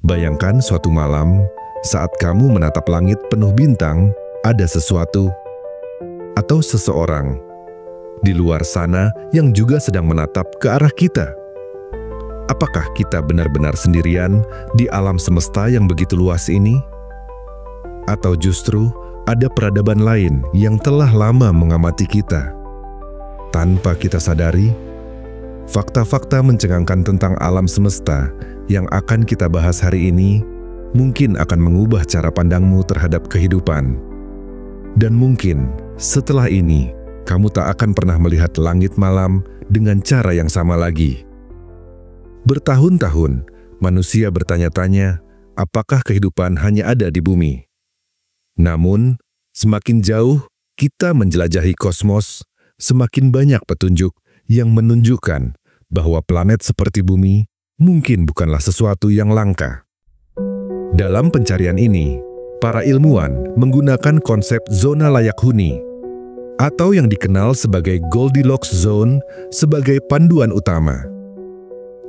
Bayangkan suatu malam, saat kamu menatap langit penuh bintang, ada sesuatu atau seseorang di luar sana yang juga sedang menatap ke arah kita. Apakah kita benar-benar sendirian di alam semesta yang begitu luas ini? Atau justru ada peradaban lain yang telah lama mengamati kita? Tanpa kita sadari, fakta-fakta mencengangkan tentang alam semesta yang akan kita bahas hari ini mungkin akan mengubah cara pandangmu terhadap kehidupan. Dan mungkin setelah ini, kamu tak akan pernah melihat langit malam dengan cara yang sama lagi. Bertahun-tahun, manusia bertanya-tanya, apakah kehidupan hanya ada di bumi? Namun, semakin jauh kita menjelajahi kosmos, semakin banyak petunjuk yang menunjukkan bahwa planet seperti bumi mungkin bukanlah sesuatu yang langka. Dalam pencarian ini, para ilmuwan menggunakan konsep zona layak huni, atau yang dikenal sebagai Goldilocks Zone sebagai panduan utama.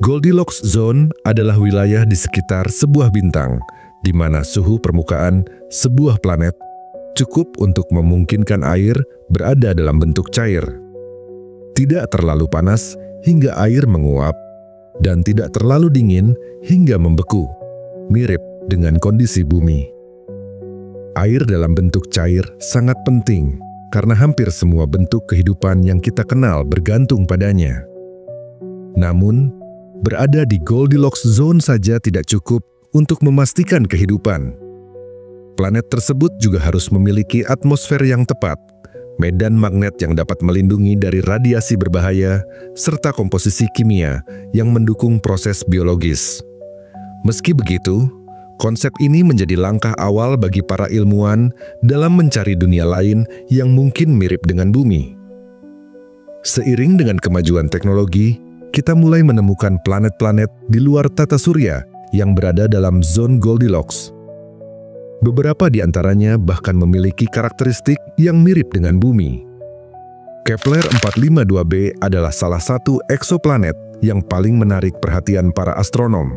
Goldilocks Zone adalah wilayah di sekitar sebuah bintang, di mana suhu permukaan sebuah planet cukup untuk memungkinkan air berada dalam bentuk cair. Tidak terlalu panas hingga air menguap, dan tidak terlalu dingin hingga membeku, mirip dengan kondisi bumi. Air dalam bentuk cair sangat penting karena hampir semua bentuk kehidupan yang kita kenal bergantung padanya. Namun, berada di Goldilocks Zone saja tidak cukup untuk memastikan kehidupan. Planet tersebut juga harus memiliki atmosfer yang tepat, medan magnet yang dapat melindungi dari radiasi berbahaya, serta komposisi kimia yang mendukung proses biologis. Meski begitu, konsep ini menjadi langkah awal bagi para ilmuwan dalam mencari dunia lain yang mungkin mirip dengan bumi. Seiring dengan kemajuan teknologi, kita mulai menemukan planet-planet di luar tata surya yang berada dalam zone Goldilocks. Beberapa di antaranya bahkan memiliki karakteristik yang mirip dengan bumi. Kepler 452b adalah salah satu eksoplanet yang paling menarik perhatian para astronom.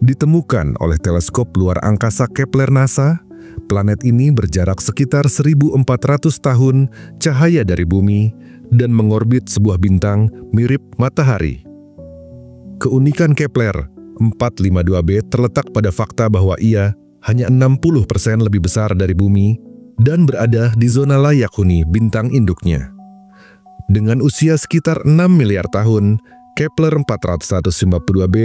Ditemukan oleh teleskop luar angkasa Kepler NASA, planet ini berjarak sekitar 1.400 tahun cahaya dari bumi dan mengorbit sebuah bintang mirip matahari. Keunikan Kepler 452b terletak pada fakta bahwa ia hanya 60% lebih besar dari bumi dan berada di zona layak huni bintang induknya. Dengan usia sekitar 6 miliar tahun, Kepler 452b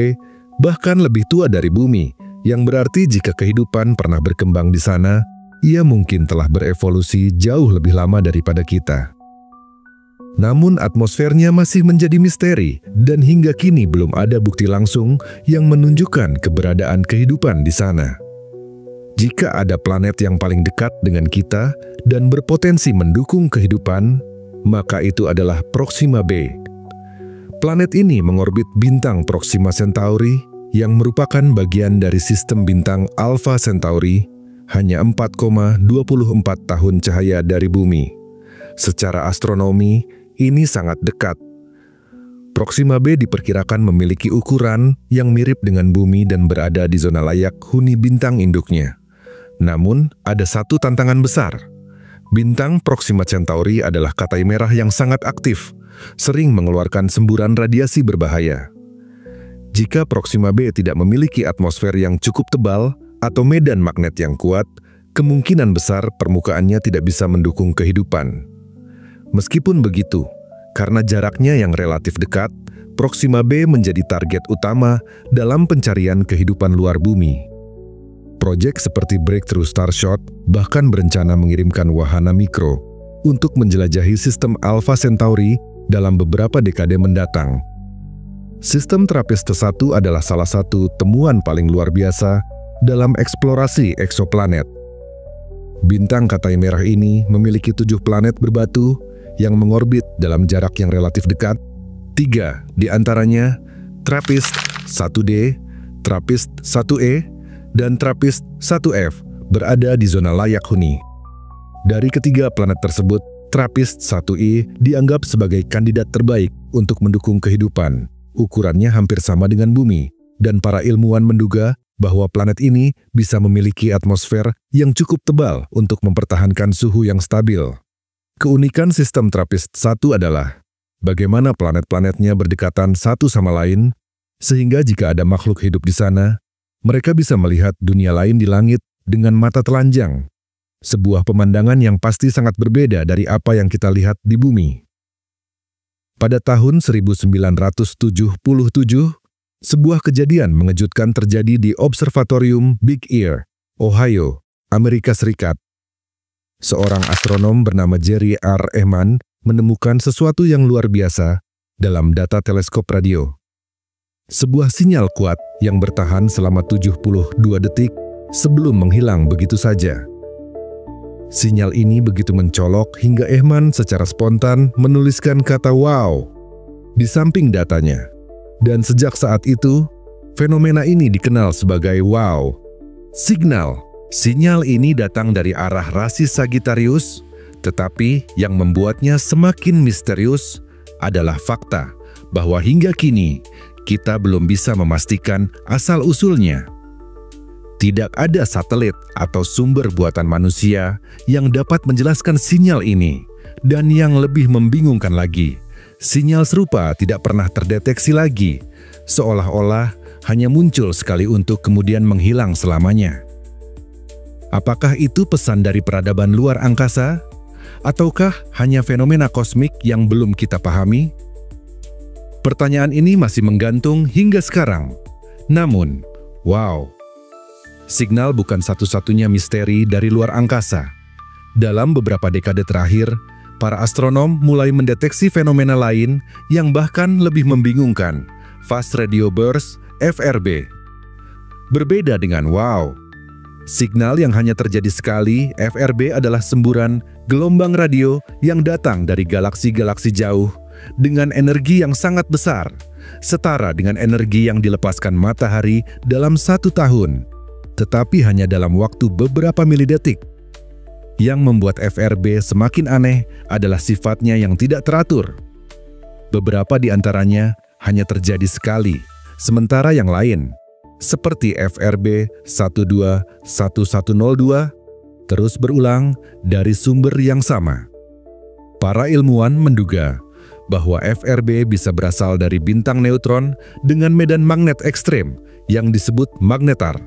bahkan lebih tua dari bumi, yang berarti jika kehidupan pernah berkembang di sana, ia mungkin telah berevolusi jauh lebih lama daripada kita. Namun atmosfernya masih menjadi misteri dan hingga kini belum ada bukti langsung yang menunjukkan keberadaan kehidupan di sana. Jika ada planet yang paling dekat dengan kita dan berpotensi mendukung kehidupan, maka itu adalah Proxima B. Planet ini mengorbit bintang Proxima Centauri yang merupakan bagian dari sistem bintang Alpha Centauri, hanya 4,24 tahun cahaya dari bumi. Secara astronomi, ini sangat dekat. Proxima B diperkirakan memiliki ukuran yang mirip dengan bumi dan berada di zona layak huni bintang induknya. Namun, ada satu tantangan besar. Bintang Proxima Centauri adalah katai merah yang sangat aktif, sering mengeluarkan semburan radiasi berbahaya. Jika Proxima B tidak memiliki atmosfer yang cukup tebal atau medan magnet yang kuat, kemungkinan besar permukaannya tidak bisa mendukung kehidupan. Meskipun begitu, karena jaraknya yang relatif dekat, Proxima B menjadi target utama dalam pencarian kehidupan luar bumi. Proyek seperti Breakthrough Starshot bahkan berencana mengirimkan wahana mikro untuk menjelajahi sistem Alpha Centauri dalam beberapa dekade mendatang. Sistem TRAPPIST-1 adalah salah satu temuan paling luar biasa dalam eksplorasi eksoplanet. Bintang katai merah ini memiliki 7 planet berbatu yang mengorbit dalam jarak yang relatif dekat. 3 di antaranya, TRAPPIST-1d, TRAPPIST-1e, dan TRAPPIST-1f berada di zona layak huni. Dari ketiga planet tersebut, TRAPPIST-1e dianggap sebagai kandidat terbaik untuk mendukung kehidupan. Ukurannya hampir sama dengan bumi, dan para ilmuwan menduga bahwa planet ini bisa memiliki atmosfer yang cukup tebal untuk mempertahankan suhu yang stabil. Keunikan sistem TRAPPIST-1 adalah bagaimana planet-planetnya berdekatan satu sama lain, sehingga jika ada makhluk hidup di sana, mereka bisa melihat dunia lain di langit dengan mata telanjang. Sebuah pemandangan yang pasti sangat berbeda dari apa yang kita lihat di bumi. Pada tahun 1977, sebuah kejadian mengejutkan terjadi di Observatorium Big Ear, Ohio, Amerika Serikat. Seorang astronom bernama Jerry R. Ehman menemukan sesuatu yang luar biasa dalam data teleskop radio. Sebuah sinyal kuat yang bertahan selama 72 detik sebelum menghilang begitu saja. Sinyal ini begitu mencolok hingga Ehman secara spontan menuliskan kata "wow" di samping datanya. Dan sejak saat itu, fenomena ini dikenal sebagai wow signal. Sinyal ini datang dari arah rasi Sagittarius, tetapi yang membuatnya semakin misterius adalah fakta bahwa hingga kini kita belum bisa memastikan asal-usulnya. Tidak ada satelit atau sumber buatan manusia yang dapat menjelaskan sinyal ini, dan yang lebih membingungkan lagi, sinyal serupa tidak pernah terdeteksi lagi, seolah-olah hanya muncul sekali untuk kemudian menghilang selamanya. Apakah itu pesan dari peradaban luar angkasa? Ataukah hanya fenomena kosmik yang belum kita pahami? Pertanyaan ini masih menggantung hingga sekarang. Namun, wow, signal bukan satu-satunya misteri dari luar angkasa. Dalam beberapa dekade terakhir, para astronom mulai mendeteksi fenomena lain yang bahkan lebih membingungkan, Fast Radio Burst (FRB). Berbeda dengan wow, signal yang hanya terjadi sekali, FRB adalah semburan gelombang radio yang datang dari galaksi-galaksi jauh dengan energi yang sangat besar, setara dengan energi yang dilepaskan matahari dalam 1 tahun, tetapi hanya dalam waktu beberapa milidetik. Yang membuat FRB semakin aneh adalah sifatnya yang tidak teratur. Beberapa di antaranya hanya terjadi sekali, sementara yang lain, seperti FRB 121102, terus berulang dari sumber yang sama. Para ilmuwan menduga bahwa FRB bisa berasal dari bintang neutron dengan medan magnet ekstrem yang disebut magnetar,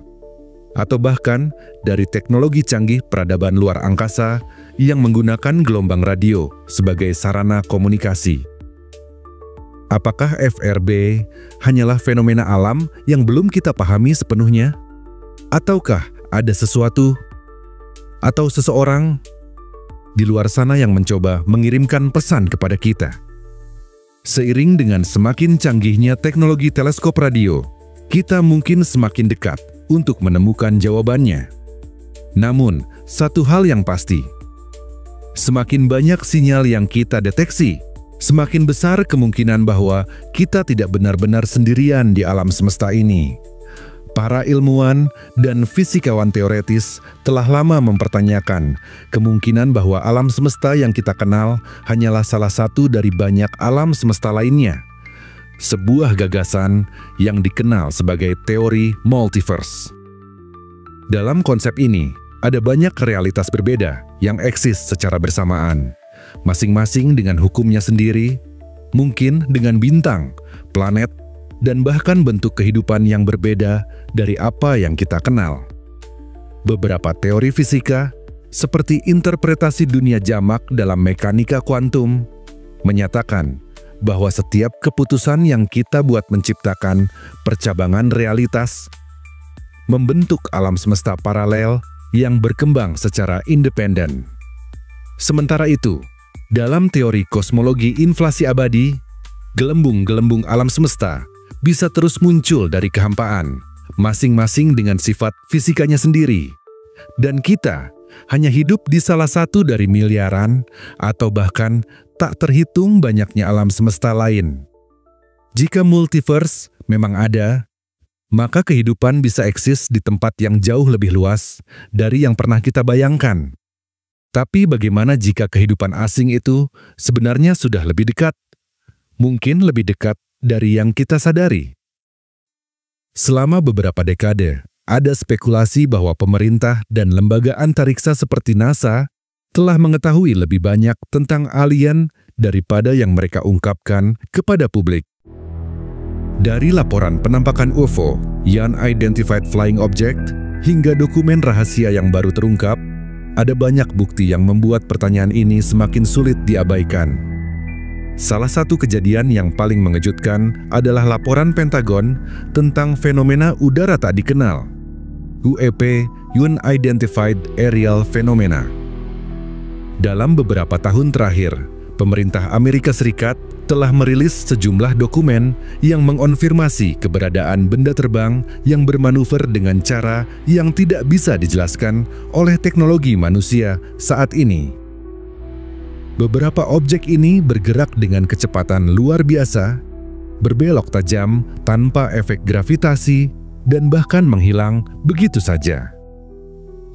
atau bahkan dari teknologi canggih peradaban luar angkasa yang menggunakan gelombang radio sebagai sarana komunikasi. Apakah FRB hanyalah fenomena alam yang belum kita pahami sepenuhnya? Ataukah ada sesuatu atau seseorang di luar sana yang mencoba mengirimkan pesan kepada kita? Seiring dengan semakin canggihnya teknologi teleskop radio, kita mungkin semakin dekat untuk menemukan jawabannya. Namun, satu hal yang pasti, semakin banyak sinyal yang kita deteksi, semakin besar kemungkinan bahwa kita tidak benar-benar sendirian di alam semesta ini. Para ilmuwan dan fisikawan teoretis telah lama mempertanyakan kemungkinan bahwa alam semesta yang kita kenal hanyalah salah satu dari banyak alam semesta lainnya. Sebuah gagasan yang dikenal sebagai teori multiverse. Dalam konsep ini, ada banyak realitas berbeda yang eksis secara bersamaan, masing-masing dengan hukumnya sendiri, mungkin dengan bintang, planet, dan bahkan bentuk kehidupan yang berbeda dari apa yang kita kenal. Beberapa teori fisika, seperti interpretasi dunia jamak dalam mekanika kuantum, menyatakan bahwa setiap keputusan yang kita buat menciptakan percabangan realitas, membentuk alam semesta paralel yang berkembang secara independen. Sementara itu, dalam teori kosmologi inflasi abadi, gelembung-gelembung alam semesta bisa terus muncul dari kehampaan, masing-masing dengan sifat fisikanya sendiri. Dan kita hanya hidup di salah satu dari miliaran atau bahkan tak terhitung banyaknya alam semesta lain. Jika multiverse memang ada, maka kehidupan bisa eksis di tempat yang jauh lebih luas dari yang pernah kita bayangkan. Tapi bagaimana jika kehidupan asing itu sebenarnya sudah lebih dekat? Mungkin lebih dekat dari yang kita sadari. Selama beberapa dekade, ada spekulasi bahwa pemerintah dan lembaga antariksa seperti NASA telah mengetahui lebih banyak tentang alien daripada yang mereka ungkapkan kepada publik. Dari laporan penampakan UFO, Unidentified Flying Object, hingga dokumen rahasia yang baru terungkap, ada banyak bukti yang membuat pertanyaan ini semakin sulit diabaikan. Salah satu kejadian yang paling mengejutkan adalah laporan Pentagon tentang fenomena udara tak dikenal, UAP (Unidentified Aerial Phenomena). Dalam beberapa tahun terakhir, pemerintah Amerika Serikat telah merilis sejumlah dokumen yang mengonfirmasi keberadaan benda terbang yang bermanuver dengan cara yang tidak bisa dijelaskan oleh teknologi manusia saat ini. Beberapa objek ini bergerak dengan kecepatan luar biasa, berbelok tajam tanpa efek gravitasi, dan bahkan menghilang begitu saja.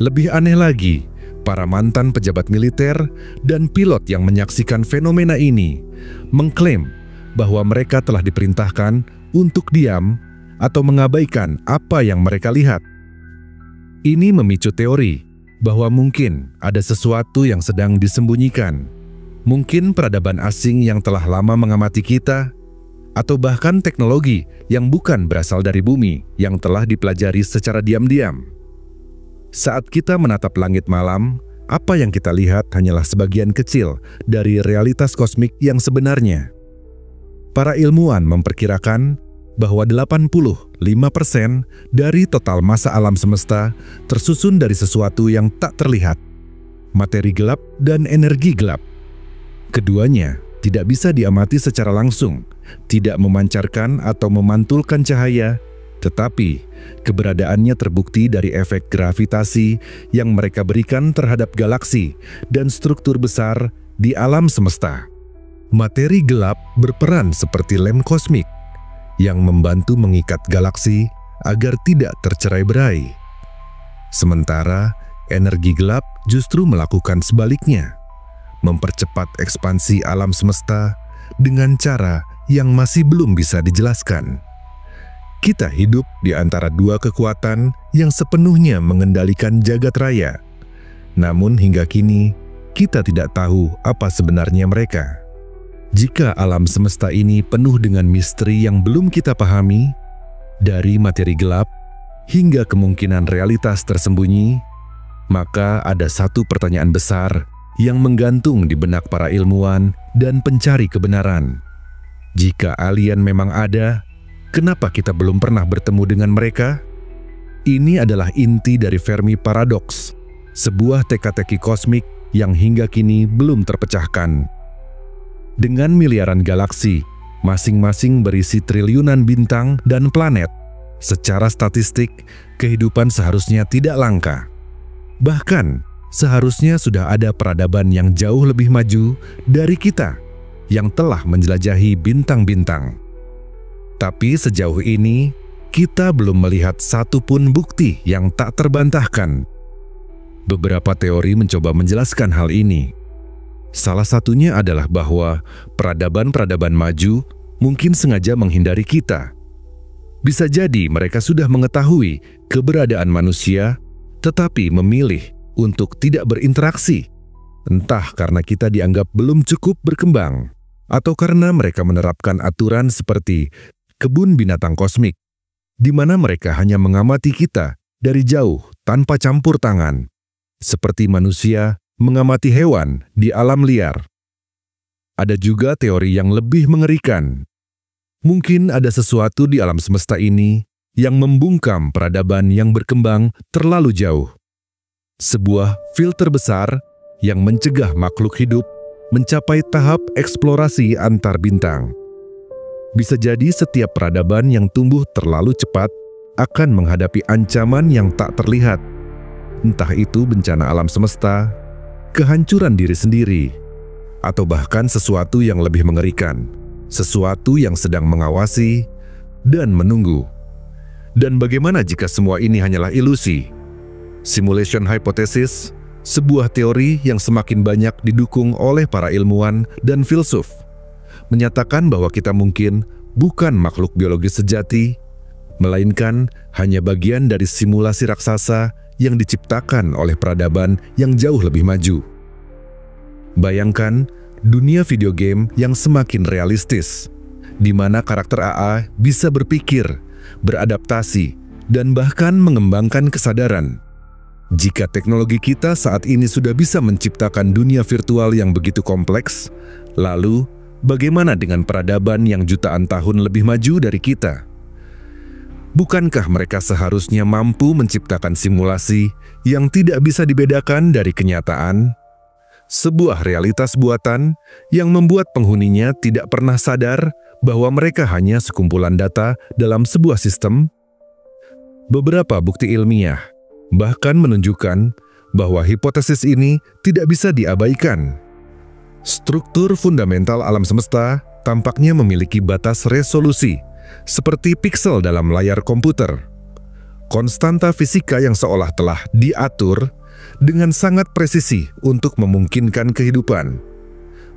Lebih aneh lagi, para mantan pejabat militer dan pilot yang menyaksikan fenomena ini mengklaim bahwa mereka telah diperintahkan untuk diam atau mengabaikan apa yang mereka lihat. Ini memicu teori bahwa mungkin ada sesuatu yang sedang disembunyikan. Mungkin peradaban asing yang telah lama mengamati kita, atau bahkan teknologi yang bukan berasal dari bumi yang telah dipelajari secara diam-diam. Saat kita menatap langit malam, apa yang kita lihat hanyalah sebagian kecil dari realitas kosmik yang sebenarnya. Para ilmuwan memperkirakan bahwa 85% dari total massa alam semesta tersusun dari sesuatu yang tak terlihat, materi gelap dan energi gelap. Keduanya tidak bisa diamati secara langsung, tidak memancarkan atau memantulkan cahaya, tetapi keberadaannya terbukti dari efek gravitasi yang mereka berikan terhadap galaksi dan struktur besar di alam semesta. Materi gelap berperan seperti lem kosmik yang membantu mengikat galaksi agar tidak tercerai-berai. Sementara energi gelap justru melakukan sebaliknya, mempercepat ekspansi alam semesta dengan cara yang masih belum bisa dijelaskan. Kita hidup di antara dua kekuatan yang sepenuhnya mengendalikan jagat raya. Namun hingga kini, kita tidak tahu apa sebenarnya mereka. Jika alam semesta ini penuh dengan misteri yang belum kita pahami, dari materi gelap hingga kemungkinan realitas tersembunyi, maka ada satu pertanyaan besar yang menggantung di benak para ilmuwan dan pencari kebenaran. Jika alien memang ada, kenapa kita belum pernah bertemu dengan mereka? Ini adalah inti dari Fermi Paradox, sebuah teka-teki kosmik yang hingga kini belum terpecahkan. Dengan miliaran galaksi, masing-masing berisi triliunan bintang dan planet, secara statistik, kehidupan seharusnya tidak langka. Bahkan, seharusnya sudah ada peradaban yang jauh lebih maju dari kita yang telah menjelajahi bintang-bintang. Tapi sejauh ini, kita belum melihat satupun bukti yang tak terbantahkan. Beberapa teori mencoba menjelaskan hal ini. Salah satunya adalah bahwa peradaban-peradaban maju mungkin sengaja menghindari kita. Bisa jadi mereka sudah mengetahui keberadaan manusia, tetapi memilih untuk tidak berinteraksi, entah karena kita dianggap belum cukup berkembang, atau karena mereka menerapkan aturan seperti kebun binatang kosmik, di mana mereka hanya mengamati kita dari jauh tanpa campur tangan, seperti manusia mengamati hewan di alam liar. Ada juga teori yang lebih mengerikan. Mungkin ada sesuatu di alam semesta ini yang membungkam peradaban yang berkembang terlalu jauh. Sebuah filter besar yang mencegah makhluk hidup mencapai tahap eksplorasi antar bintang. Bisa jadi setiap peradaban yang tumbuh terlalu cepat akan menghadapi ancaman yang tak terlihat. Entah itu bencana alam semesta, kehancuran diri sendiri, atau bahkan sesuatu yang lebih mengerikan, sesuatu yang sedang mengawasi dan menunggu. Dan bagaimana jika semua ini hanyalah ilusi? Simulation hypothesis, sebuah teori yang semakin banyak didukung oleh para ilmuwan dan filsuf, menyatakan bahwa kita mungkin bukan makhluk biologis sejati, melainkan hanya bagian dari simulasi raksasa yang diciptakan oleh peradaban yang jauh lebih maju. Bayangkan dunia video game yang semakin realistis, di mana karakter AA bisa berpikir, beradaptasi, dan bahkan mengembangkan kesadaran. Jika teknologi kita saat ini sudah bisa menciptakan dunia virtual yang begitu kompleks, lalu bagaimana dengan peradaban yang jutaan tahun lebih maju dari kita? Bukankah mereka seharusnya mampu menciptakan simulasi yang tidak bisa dibedakan dari kenyataan? Sebuah realitas buatan yang membuat penghuninya tidak pernah sadar bahwa mereka hanya sekumpulan data dalam sebuah sistem. Beberapa bukti ilmiah bahkan menunjukkan bahwa hipotesis ini tidak bisa diabaikan. Struktur fundamental alam semesta tampaknya memiliki batas resolusi, seperti piksel dalam layar komputer. Konstanta fisika yang seolah telah diatur dengan sangat presisi untuk memungkinkan kehidupan.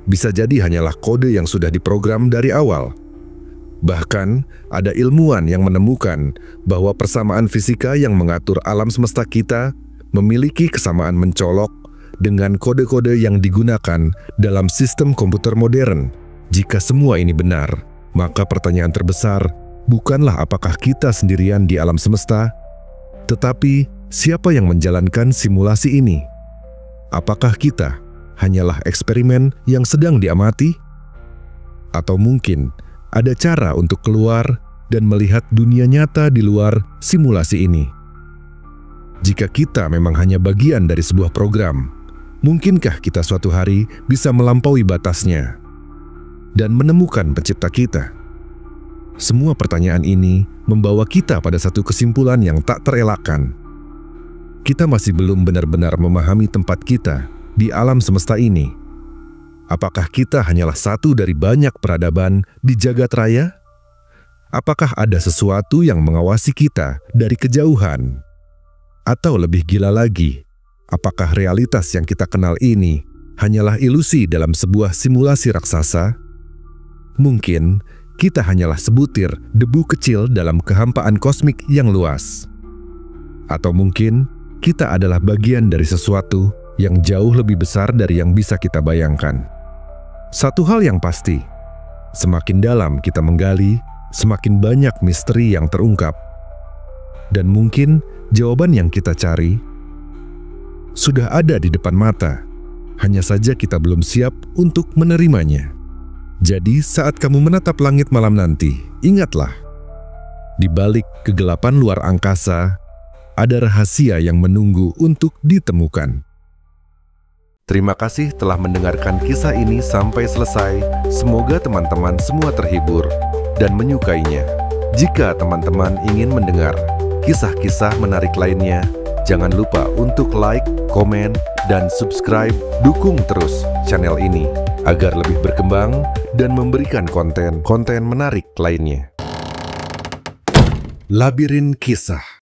Bisa jadi hanyalah kode yang sudah diprogram dari awal. Bahkan, ada ilmuwan yang menemukan bahwa persamaan fisika yang mengatur alam semesta kita memiliki kesamaan mencolok dengan kode-kode yang digunakan dalam sistem komputer modern. Jika semua ini benar, maka pertanyaan terbesar bukanlah apakah kita sendirian di alam semesta, tetapi siapa yang menjalankan simulasi ini? Apakah kita hanyalah eksperimen yang sedang diamati? Atau mungkin ada cara untuk keluar dan melihat dunia nyata di luar simulasi ini? Jika kita memang hanya bagian dari sebuah program, mungkinkah kita suatu hari bisa melampaui batasnya dan menemukan pencipta kita? Semua pertanyaan ini membawa kita pada satu kesimpulan yang tak terelakkan. Kita masih belum benar-benar memahami tempat kita di alam semesta ini. Apakah kita hanyalah satu dari banyak peradaban di jagat raya? Apakah ada sesuatu yang mengawasi kita dari kejauhan? Atau lebih gila lagi, apakah realitas yang kita kenal ini hanyalah ilusi dalam sebuah simulasi raksasa? Mungkin kita hanyalah sebutir debu kecil dalam kehampaan kosmik yang luas. Atau mungkin kita adalah bagian dari sesuatu yang jauh lebih besar dari yang bisa kita bayangkan. Satu hal yang pasti, semakin dalam kita menggali, semakin banyak misteri yang terungkap. Dan mungkin jawaban yang kita cari sudah ada di depan mata, hanya saja kita belum siap untuk menerimanya. Jadi saat kamu menatap langit malam nanti, ingatlah, di balik kegelapan luar angkasa, ada rahasia yang menunggu untuk ditemukan. Terima kasih telah mendengarkan kisah ini sampai selesai. Semoga teman-teman semua terhibur dan menyukainya. Jika teman-teman ingin mendengar kisah-kisah menarik lainnya, jangan lupa untuk like, komen, dan subscribe. Dukung terus channel ini agar lebih berkembang dan memberikan konten-konten menarik lainnya. Labirin Kisah.